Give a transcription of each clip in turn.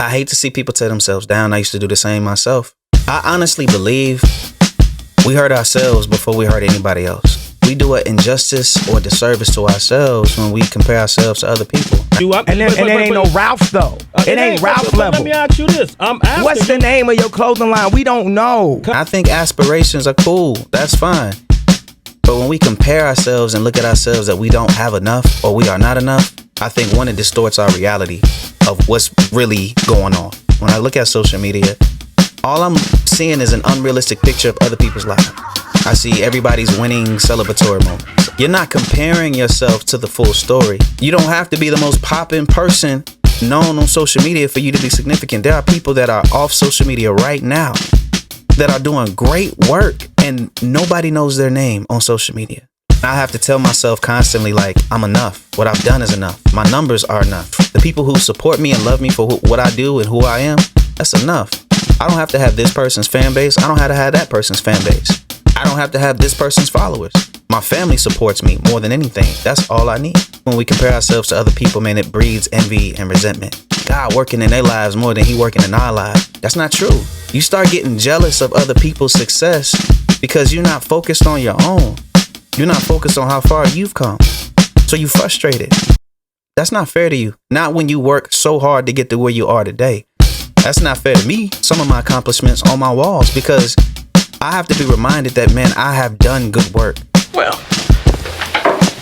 I hate to see people tear themselves down. I used to do the same myself. I honestly believe we hurt ourselves before we hurt anybody else. We do an injustice or disservice to ourselves when we compare ourselves to other people. And it ain't no Ralph though. It ain't Ralph level. Let me ask you this. What's the name of your clothing line? We don't know. I think aspirations are cool. That's fine. But when we compare ourselves and look at ourselves that we don't have enough or we are not enough, I think one, it distorts our reality of what's really going on. When I look at social media, all I'm seeing is an unrealistic picture of other people's lives. I see everybody's winning celebratory moments. You're not comparing yourself to the full story. You don't have to be the most poppin' person known on social media for you to be significant. There are people that are off social media right now that are doing great work and nobody knows their name on social media. I have to tell myself constantly, like, I'm enough. What I've done is enough. My numbers are enough. The people who support me and love me for what I do and who I am, that's enough. I don't have to have this person's fan base. I don't have to have that person's fan base. I don't have to have this person's followers. My family supports me more than anything. That's all I need. When we compare ourselves to other people, man, it breeds envy and resentment. God working in their lives more than he working in our lives. That's not true. You start getting jealous of other people's success because you're not focused on your own. You're not focused on how far you've come. So you're frustrated. That's not fair to you. Not when you work so hard to get to where you are today. That's not fair to me. Some of my accomplishments on my walls because I have to be reminded that, man, I have done good work. Well,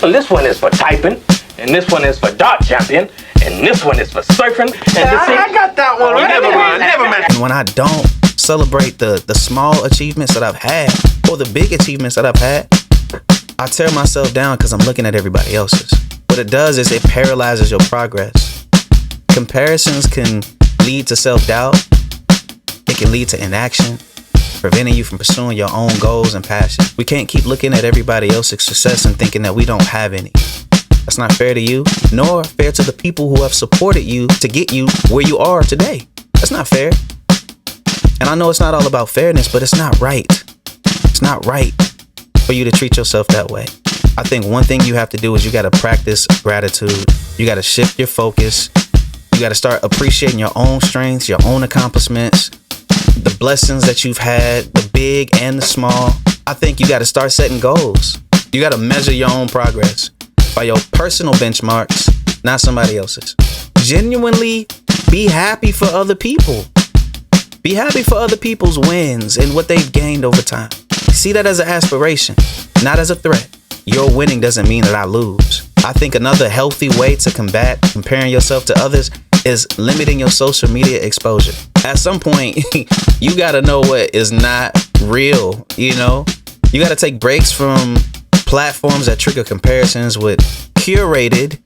this one is for typing, and this one is for dart champion, and this one is for surfing. And I got that one. Never mind. And when I don't celebrate the small achievements that I've had or the big achievements that I've had, I tear myself down because I'm looking at everybody else's. What it does is it paralyzes your progress. Comparisons can lead to self-doubt. It can lead to inaction, preventing you from pursuing your own goals and passions. We can't keep looking at everybody else's success and thinking that we don't have any. That's not fair to you, nor fair to the people who have supported you to get you where you are today. That's not fair. And I know it's not all about fairness, but it's not right. It's not right for you to treat yourself that way. I think one thing you have to do is you got to practice gratitude. You got to shift your focus. You got to start appreciating your own strengths, your own accomplishments, the blessings that you've had, the big and the small. I think you got to start setting goals. You got to measure your own progress by your personal benchmarks, not somebody else's. Genuinely be happy for other people. Be happy for other people's wins and what they've gained over time. See that as an aspiration, not as a threat. Your winning doesn't mean that I lose. I think another healthy way to combat comparing yourself to others is limiting your social media exposure. At some point, you got to know what is not real, you know? You got to take breaks from platforms that trigger comparisons with curated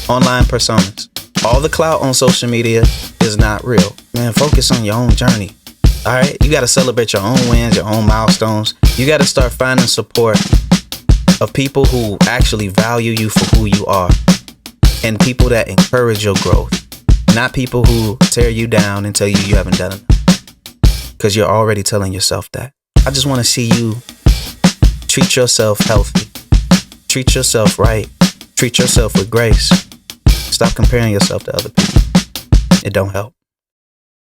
online personas. All the clout on social media is not real. Man, focus on your own journey. All right? You got to celebrate your own wins, your own milestones. You got to start finding support of people who actually value you for who you are and people that encourage your growth, not people who tear you down and tell you haven't done enough, because you're already telling yourself that. I just want to see you treat yourself healthy, treat yourself right, treat yourself with grace. Stop comparing yourself to other people. It don't help.